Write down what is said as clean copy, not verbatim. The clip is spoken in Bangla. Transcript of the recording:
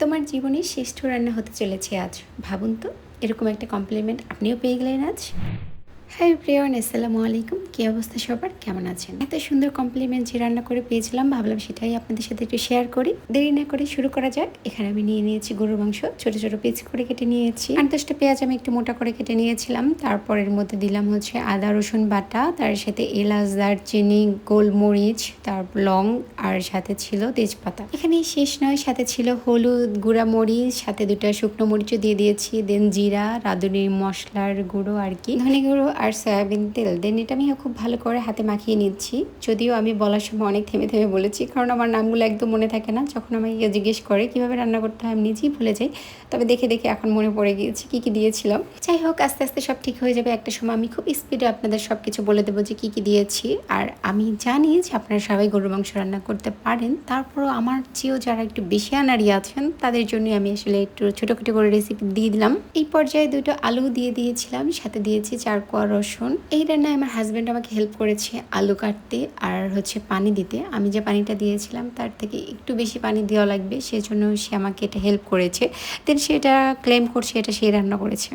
তোমার জীবনের শ্রেষ্ঠ রান্না হতে চলেছে আজ। ভাবুন তো, এরকম একটা কমপ্লিমেন্ট আপনিও পেয়ে গেলেন আজ। হাই প্রিয়ন, আসসালামু আলাইকুম। কী অবস্থা সবার, কেমন আছেন? এত সুন্দর কমপ্লিমেন্ট যে রান্না করে পেয়েছিলাম, ভাবলাম সেটাই আপনাদের সাথে একটু শেয়ার করি। দেরি না করে শুরু করা যাক। এখানে আমি নিয়ে নিয়েছি গরুর মাংস, ছোট ছোট পিস করে কেটে নিয়েছি। 8-10টা পেঁয়াজ আমি একটু মোটা করে কেটে নিয়েছিলাম। তারপর এর মধ্যে দিলাম হচ্ছে আদা রসুন বাটা, তার সাথে এলাচ, দারচিনি, গোলমরিচ, তারপর লং, আর সাথে ছিল তেজপাতা। এখানে শেষ নয়, সাথে ছিল হলুদ, গুঁড়া মরিচ, সাথে 2টা শুকনো মরিচও দিয়ে দিয়েছি, দেন জিরা, রাঁধুনি মশলার গুঁড়ো আর কি, ধনে গুঁড়ো আর সয়াবিন তেল। দেন এটা আমি খুব ভালো করে হাতে মাখিয়ে নিচ্ছি। যদিও আমি বলার সময় অনেক থেমে থেমে বলেছি, কারণ আমার নামগুলো একদম মনে থাকে না। যখন আমাকে জিজ্ঞেস করে কিভাবে রান্না করতে হয়, আমি নিজেই ভুলে যাই। তবে দেখে দেখে এখন মনে পড়ে গিয়েছে কি কি দিয়েছিলাম। যাই হোক, আস্তে আস্তে সব ঠিক হয়ে যাবে। একটা সময় আমি খুব স্পিডে আপনাদের সব কিছু বলে দেবো যে কি কি দিয়েছি। আর আমি জানি যে আপনারা সবাই গরুর মাংস রান্না করতে পারেন, তারপরও আমার চেয়েও যারা একটু বেশি আনাড়ি আছেন তাদের জন্য আমি আসলে একটু ছোটোখাটো করে রেসিপি দিয়ে দিলাম। এই পর্যায়ে 2টো আলু দিয়ে দিয়েছিলাম, সাথে দিয়েছি 4 কোয়া রসুন। এই রান্নায় আমার হাজব্যান্ড আমাকে হেল্প করেছে আলু কাটতে আর হচ্ছে পানি দিতে। আমি যে পানিটা দিয়েছিলাম তার থেকে একটু বেশি পানি দেওয়া লাগবে, সেজন্য সে আমাকে এটা হেল্প করেছে। দেন সেটা ক্লেম করছে এটা সেই রান্না করেছে।